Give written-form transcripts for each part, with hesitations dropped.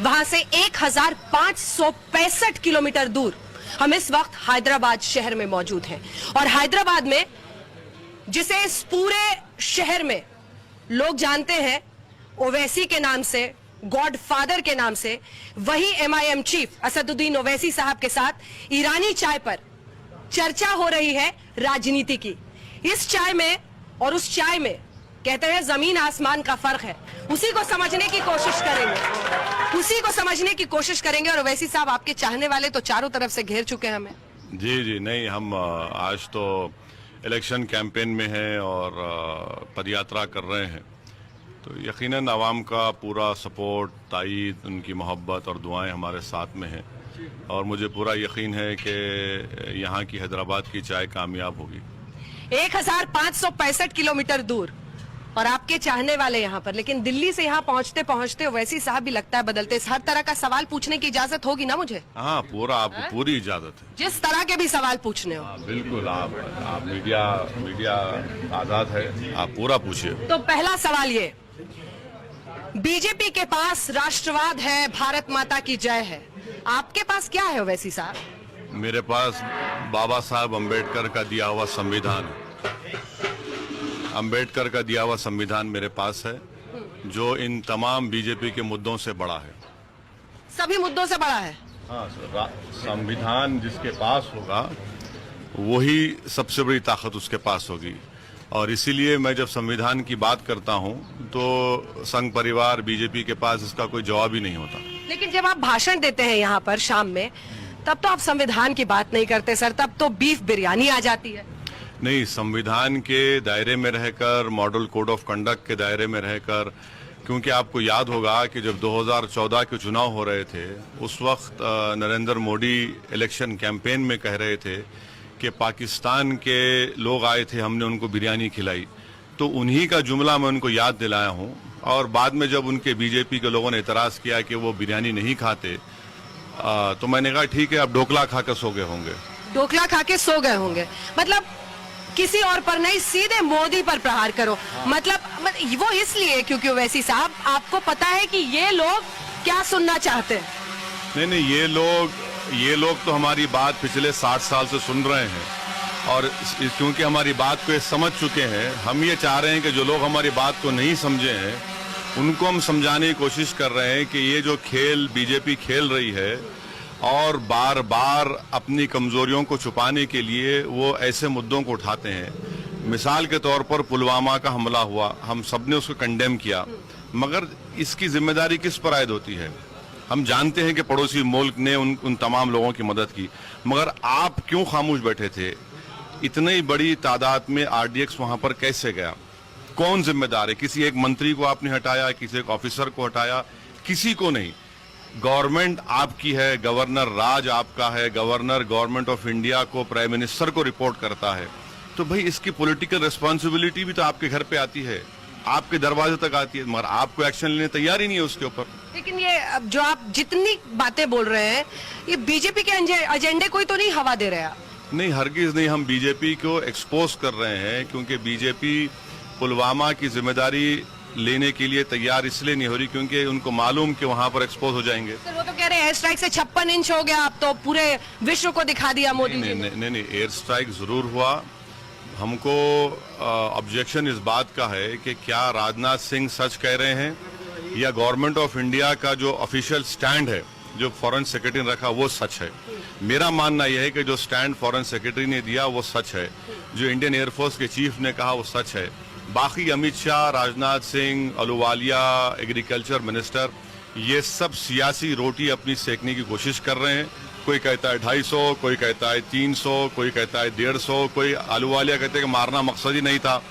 वहां से 1565 किलोमीटर दूर हम इस वक्त हैदराबाद शहर में मौजूद हैं। और हैदराबाद में जिसे इस पूरे शहर में लोग जानते हैं ओवैसी के नाम से, गॉडफादर के नाम से, वही एमआईएम चीफ असदुद्दीन ओवैसी साहब के साथ ईरानी चाय पर चर्चा हो रही है राजनीति की। इस चाय में और उस चाय में कहते हैं जमीन आसमान का फर्क है। उसी को समझने की कोशिश करेंगे। और ओवैसी साहब, आपके चाहने वाले तो चारों तरफ से घेर चुके हैं हमें। जी नहीं, हम आज तो इलेक्शन कैंपेन में हैं और पदयात्रा कर रहे हैं, तो यकीनन आवाम का पूरा सपोर्ट, तायीद, उनकी मोहब्बत और दुआएं हमारे साथ में हैं। और मुझे पूरा यकीन है कि यहाँ की हैदराबाद की चाय कामयाब होगी। 1565 किलोमीटर दूर और आपके चाहने वाले यहाँ पर, लेकिन दिल्ली से यहाँ पहुँचते पहुँचते ओवैसी साहब भी लगता है बदलते। हर तरह का सवाल पूछने की इजाजत होगी ना मुझे? हाँ, पूरा, आपको पूरी इजाजत है, जिस तरह के भी सवाल पूछने हो। बिल्कुल, आप मीडिया आजाद है, आप पूरा पूछिए। तो पहला सवाल ये, बीजेपी के पास राष्ट्रवाद है, भारत माता की जय है, आपके पास क्या है ओवैसी साहब? मेरे पास बाबा साहब अम्बेडकर का दिया हुआ संविधान है। अम्बेडकर का दिया हुआ संविधान मेरे पास है, जो इन तमाम बीजेपी के मुद्दों से बड़ा है। सभी मुद्दों से बड़ा है? हाँ, संविधान जिसके पास होगा वही सबसे बड़ी ताकत उसके पास होगी। और इसीलिए मैं जब संविधान की बात करता हूं तो संघ परिवार, बीजेपी के पास इसका कोई जवाब ही नहीं होता। लेकिन जब आप भाषण देते हैं यहाँ पर शाम में, तब तो आप संविधान की बात नहीं करते सर, तब तो बीफ बिरयानी आ जाती है। नहीं, संविधान के दायरे में रहकर, मॉडल कोड ऑफ कंडक्ट के दायरे में रहकर, क्योंकि आपको याद होगा कि जब 2014 के चुनाव हो रहे थे, उस वक्त नरेंद्र मोदी इलेक्शन कैंपेन में कह रहे थे कि पाकिस्तान के लोग आए थे, हमने उनको बिरयानी खिलाई। तो उन्हीं का जुमला मैं उनको याद दिलाया हूं। और बाद में जब उनके बीजेपी के लोगों ने इतराज किया कि वो बिरयानी नहीं खाते, तो मैंने कहा ठीक है, अब ढोकला खा के सो गए होंगे। ढोकला खा के सो गए होंगे मतलब किसी और पर नहीं, सीधे मोदी पर प्रहार करो। मतलब वो इसलिए क्योंकि ओवैसी साहब, आपको पता है कि ये लोग क्या सुनना चाहते हैं। नहीं, ये लोग तो हमारी बात पिछले 60 साल से सुन रहे हैं, और क्योंकि हमारी बात को ये समझ चुके हैं, हम ये चाह रहे हैं कि जो लोग हमारी बात को नहीं समझे हैं उनको हम समझाने की कोशिश कर रहे हैं कि ये जो खेल बीजेपी खेल रही है, और बार बार अपनी कमजोरियों को छुपाने के लिए वो ऐसे मुद्दों को उठाते हैं। मिसाल के तौर पर पुलवामा का हमला हुआ, हम सबने उसको कंडेम किया, मगर इसकी जिम्मेदारी किस पर आयद होती है? हम जानते हैं कि पड़ोसी मुल्क ने उन तमाम लोगों की मदद की, मगर आप क्यों खामोश बैठे थे? इतनी बड़ी तादाद में आरडीएक्स वहां पर कैसे गया? कौन जिम्मेदार है? किसी एक मंत्री को आपने हटाया, किसी एक ऑफिसर को हटाया? किसी को नहीं। गवर्नमेंट आपकी है, गवर्नर राज आपका है, गवर्नर गवर्नमेंट ऑफ इंडिया को, प्राइम मिनिस्टर को रिपोर्ट करता है। तो भाई इसकी पॉलिटिकल रिस्पॉन्सिबिलिटी भी तो आपके घर पे आती है, आपके दरवाजे तक आती है, मगर आपको एक्शन लेने तैयार ही नहीं है उसके ऊपर। लेकिन ये जो आप जितनी बातें बोल रहे हैं, ये बीजेपी के एजेंडे कोई तो नहीं हवा दे रहे? नहीं, हरगिज नहीं। हम बीजेपी को एक्सपोज कर रहे हैं, क्योंकि बीजेपी पुलवामा की जिम्मेदारी लेने के लिए तैयार इसलिए नहीं हो रही क्योंकि उनको मालूम कि वहां पर एक्सपोज हो जाएंगे। सर, वो तो कह रहे हैं एयर स्ट्राइक से 56 इंच हो गया, अब तो पूरे विश्व को दिखा दिया मोदी जी ने। नहीं, एयर स्ट्राइक जरूर हुआ। हमको ऑब्जेक्शन इस बात का है कि क्या राजनाथ सिंह सच कह रहे हैं या गवर्नमेंट ऑफ इंडिया का जो ऑफिशियल स्टैंड है, जो फॉरेन सेक्रेटरी ने रखा, वो सच है। मेरा मानना यह है कि जो स्टैंड फॉरेन सेक्रेटरी ने दिया वो सच है, जो इंडियन एयरफोर्स के चीफ ने कहा वो सच है। बाकी अमित शाह, राजनाथ सिंह, अहलूवालिया, एग्रीकल्चर मिनिस्टर, ये सब सियासी रोटी अपनी सेकने की कोशिश कर रहे हैं। कोई कहता है 250, कोई कहता है 300, कोई कहता है 150, कोई अहलूवालिया कहते हैं कि मारना मकसद ही नहीं था।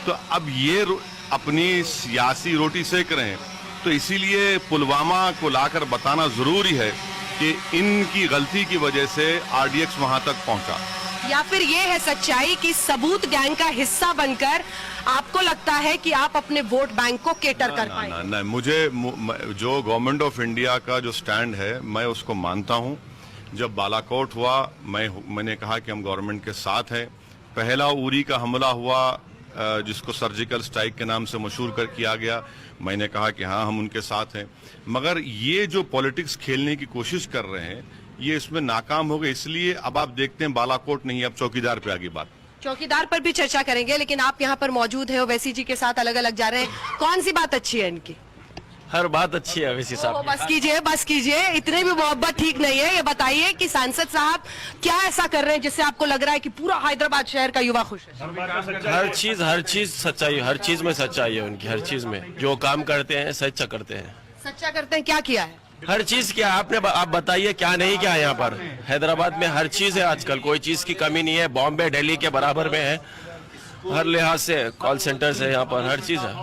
तो अब ये अपनी सियासी रोटी सेक रहे हैं। तो इसीलिए पुलवामा को लाकर बताना जरूरी है कि इनकी गलती की वजह से आरडीएक्स वहां तक पहुंचा। या फिर ये है सच्चाई कि सबूत गैंग का हिस्सा बनकर आपको लगता है कि आप अपने वोट बैंक को केटर कर पाएंगे? नहीं, मुझे जो गवर्नमेंट ऑफ इंडिया का जो स्टैंड है मैं उसको मानता हूं। जब बालाकोट हुआ मैंने कहा कि हम गवर्नमेंट के साथ हैं। पहला उरी का हमला हुआ जिसको सर्जिकल स्ट्राइक के नाम से मशहूर कर किया गया, मैंने कहा कि हाँ हम उनके साथ हैं। मगर ये जो पॉलिटिक्स खेलने की कोशिश कर रहे हैं ये इसमें नाकाम हो गए, इसलिए अब आप देखते हैं बालाकोट नहीं, अब चौकीदार पे आगे बात। चौकीदार पर भी चर्चा करेंगे, लेकिन आप यहाँ पर मौजूद हैं, ओवैसी जी के साथ अलग अलग जा रहे हैं। कौन सी बात अच्छी है इनकी? हर बात अच्छी है ओवैसी साहब। बस कीजिए, इतने भी मोहब्बत ठीक नहीं है। ये बताइए कि सांसद साहब क्या ऐसा कर रहे हैं जिससे आपको लग रहा है कि पूरा हैदराबाद शहर का युवा खुश है? हर चीज सच्चाई, हर चीज में सच्चाई है उनकी, हर चीज में जो काम करते हैं सच्चा करते हैं। सच्चा करते हैं, क्या किया है? हर चीज क्या आप बताइए क्या नहीं क्या है यहाँ पर। हैदराबाद में हर चीज है आजकल, कोई चीज की कमी नहीं है। बॉम्बे दिल्ली के बराबर में है हर लिहाज से, कॉल सेंटर से यहाँ पर हर चीज है।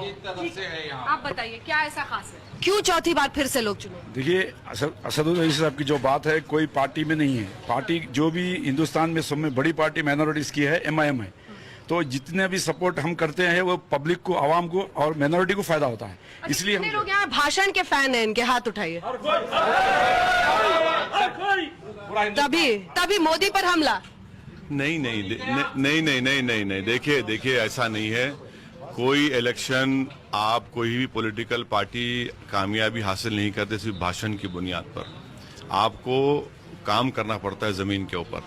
आप बताइए क्या ऐसा खास है, क्यों चौथी बार फिर से लोग चुने? देखिए असदुद्दीन साहब की जो बात है कोई पार्टी में नहीं है। पार्टी जो भी हिंदुस्तान में सब में बड़ी पार्टी माइनॉरिटीज की है MIM है। तो जितने भी सपोर्ट हम करते हैं वो पब्लिक को, आवाम को और माइनॉरिटी को फायदा होता है। इसलिए हम लोग यहाँ भाषण के फैन हैं, इनके हाथ उठाइए। तभी मोदी पर हमला? नहीं, देखिए ऐसा नहीं है। कोई इलेक्शन, आप कोई भी पॉलिटिकल पार्टी कामयाबी हासिल नहीं करते सिर्फ भाषण की बुनियाद पर। आपको काम करना पड़ता है जमीन के ऊपर,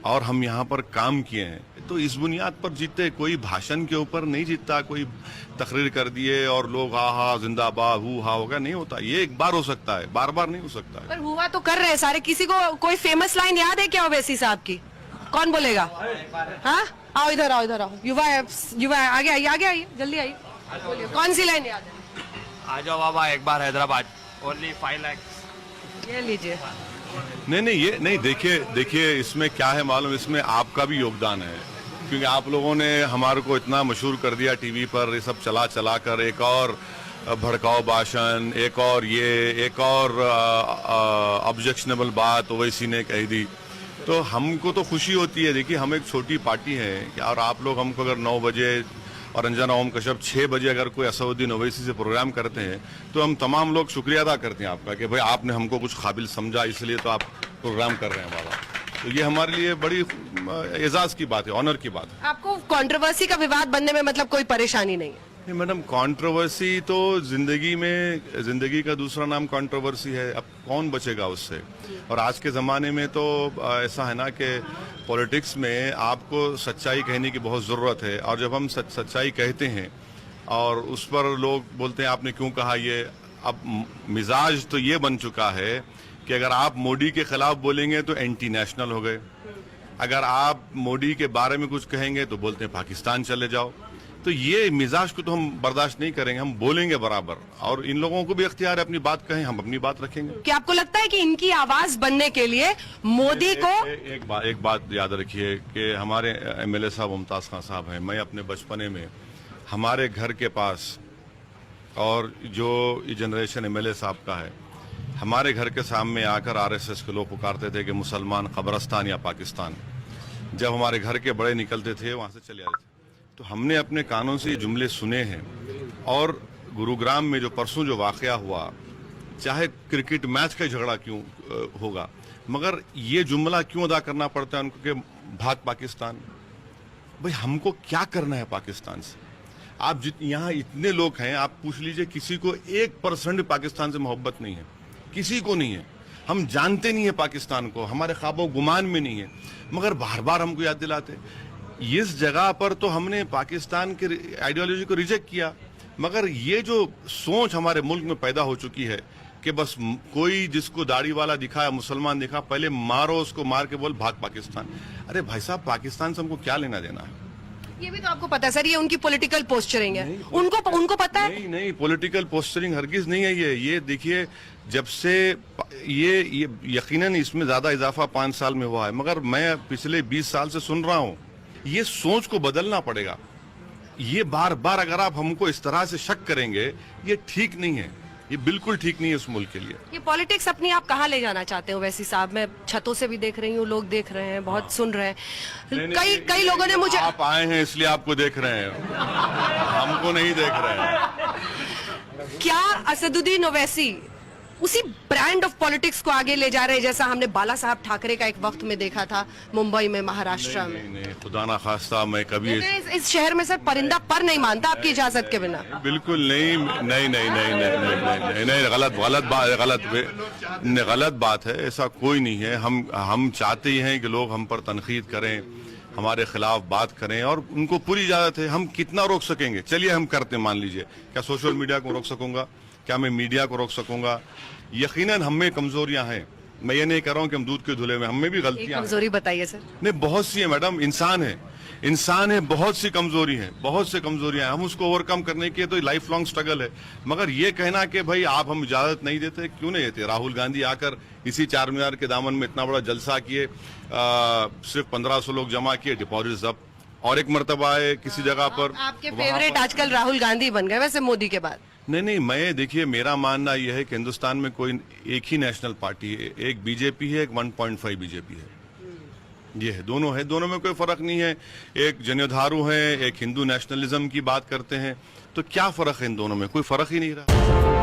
और हम यहाँ पर काम किए हैं तो इस बुनियाद पर जीते। कोई भाषण के ऊपर नहीं जीतता, कोई तकरीर कर दिए और लोग हा जिंदाबाद हु हा होगा, नहीं होता। ये एक बार हो सकता है, बार बार नहीं हो सकता है। पर हुआ तो कर रहे हैं सारे। किसी को कोई फेमस लाइन याद है क्या ओवैसी साहब की? कौन बोलेगा? हाँ, आओ इधर आओ। युवा आगे आइए, जल्दी आइए। बोलिए, कौन सी लाइन याद है? आ जाओ बाबा एक बार हैदराबाद, ओनली 5 लाख। ये लीजिए। नहीं, देखिए इसमें क्या है मालूम, इसमें आपका भी योगदान है, क्योंकि आप लोगों ने हमारे को इतना मशहूर कर दिया टीवी पर, ये सब चला कर एक और भड़काऊ भाषण, एक और ऑब्जेक्शनेबल बात ओवैसी ने कह दी। तो हमको तो खुशी होती है। देखिए हम एक छोटी पार्टी है, और आप लोग हमको अगर 9 बजे और अंजना ओम कश्यप 6 बजे अगर कोई असदुद्दीन ओवैसी से प्रोग्राम करते हैं तो हम तमाम लोग शुक्रिया अदा करते हैं आपका कि भाई आपने हमको कुछ काबिल समझा, इसलिए तो आप प्रोग्राम कर रहे हैं हमारा। तो ये हमारे लिए बड़ी एजाज की बात है, ऑनर की बात है। आपको कंट्रोवर्सी का विवाद बनने में मतलब कोई परेशानी नहीं है? नहीं मैडम, कंट्रोवर्सी तो जिंदगी का दूसरा नाम कंट्रोवर्सी है। अब कौन बचेगा उससे? और आज के ज़माने में तो ऐसा है ना कि पॉलिटिक्स में आपको सच्चाई कहने की बहुत ज़रूरत है, और जब हम सच्चाई कहते हैं और उस पर लोग बोलते हैं आपने क्यों कहा ये, अब मिजाज तो ये बन चुका है कि अगर आप मोदी के खिलाफ बोलेंगे तो एंटी नेशनल हो गए, अगर आप मोदी के बारे में कुछ कहेंगे तो बोलते हैं पाकिस्तान चले जाओ। तो ये मिजाज को तो हम बर्दाश्त नहीं करेंगे, हम बोलेंगे बराबर, और इन लोगों को भी इख्तियार है अपनी बात कहें, हम अपनी बात रखेंगे। क्या आपको लगता है कि इनकी आवाज बनने के लिए मोदी को एक बात याद रखिए कि हमारे MLA साहब मुमताज खान साहब हैं। मैं अपने बचपने में हमारे घर के पास, और जो जनरेशन MLA साहब का है, हमारे घर के सामने आकर RSS के लोग पुकारते थे कि मुसलमान कब्रिस्तान या पाकिस्तान। जब हमारे घर के बड़े निकलते थे वहां से चले आते थे। तो हमने अपने कानों से ये जुमले सुने हैं। और गुरुग्राम में जो परसों जो वाकया हुआ, चाहे क्रिकेट मैच का झगड़ा क्यों होगा, मगर ये जुमला क्यों अदा करना पड़ता है उनको कि भाग पाकिस्तान। भाई हमको क्या करना है पाकिस्तान से? आप यहाँ इतने लोग हैं, आप पूछ लीजिए, किसी को 1% पाकिस्तान से मोहब्बत नहीं है, किसी को नहीं है। हम जानते नहीं है पाकिस्तान को, हमारे ख्वाबों गुमान में नहीं है, मगर बार बार हमको याद दिलाते। इस जगह पर तो हमने पाकिस्तान के आइडियोलॉजी को रिजेक्ट किया, मगर ये जो सोच हमारे मुल्क में पैदा हो चुकी है कि बस कोई जिसको दाढ़ी वाला दिखा या मुसलमान दिखा, पहले मारो उसको, मार के बोल भाग पाकिस्तान। अरे भाई साहब, पाकिस्तान से हमको क्या लेना देना है? ये भी तो आपको पता है सर, ये उनकी पॉलिटिकल पोस्चरिंग है। उनको पता है? नहीं, पॉलिटिकल पोस्चरिंग हरगिज नहीं है ये देखिए, जब से ये यकीनन इसमें ज्यादा इजाफा 5 साल में हुआ है, मगर मैं पिछले 20 साल से सुन रहा हूँ। ये सोच को बदलना पड़ेगा। ये बार बार अगर आप हमको इस तरह से शक करेंगे, ये ठीक नहीं है, ये बिल्कुल ठीक नहीं है इस मुल्क के लिए। ये पॉलिटिक्स अपनी आप कहाँ ले जाना चाहते हो वैसी साहब? मैं छतों से भी देख रही हूँ, लोग देख रहे हैं, बहुत सुन रहे हैं। कई लोगों ने मुझे, आप आए हैं इसलिए आपको देख रहे हैं, हमको नहीं देख रहे हैं। क्या असदुद्दीन ओवैसी उसी ब्रांड ऑफ पॉलिटिक्स को आगे ले जा रहे हैं जैसा हमने बाला साहब ठाकरे का एक वक्त में देखा था मुंबई में, महाराष्ट्र में। नहीं, खुदा ना खास्ता मैं कभी इस शहर में सर परिंदा पर नहीं मानता आपकी इजाजत के बिना। बिल्कुल नहीं नहीं नहीं नहीं नहीं नहीं नहीं, नहीं गलत बात है। ऐसा कोई नहीं है। हम चाहते ही हैं कि लोग हम पर तनकीद करें, हमारे खिलाफ बात करें, और उनको पूरी इजाजत है। हम कितना रोक सकेंगे? चलिए हम करते हैं। मान लीजिए, क्या सोशल मीडिया को रोक सकूंगा? क्या मैं मीडिया को रोक सकूंगा? यकीनन हम में कमजोरियां हैं। मैं ये नहीं कह रहा हूं कि हम दूध के धुले में, हम में भी गलतियां। कमजोरी बताइए सर। नहीं, बहुत सी है मैडम। इंसान है, बहुत सी कमजोरी है, बहुत सी कमजोरियां हैं। हम उसको ओवरकम करने के तो लाइफ लॉन्ग स्ट्रगल है। मगर ये कहना कि भाई आप हम इजाजत नहीं देते, क्यों नहीं देते? राहुल गांधी आकर इसी 4 मीनार के दामन में इतना बड़ा जलसा किए, सिर्फ 1500 लोग जमा किए, डिपॉजिट जब्त, और एक मरतबा है किसी जगह पर। आपके फेवरेट आजकल राहुल गांधी बन गए वैसे मोदी के बाद। नहीं, मैं देखिए, मेरा मानना यह है कि हिंदुस्तान में कोई एक ही नेशनल पार्टी है। एक बीजेपी है, एक 1.5 बीजेपी है। ये है, दोनों में कोई फर्क नहीं है। एक जनेधारू है, एक हिंदू नेशनलिज्म की बात करते हैं। तो क्या फर्क है इन दोनों में? कोई फर्क ही नहीं रहा।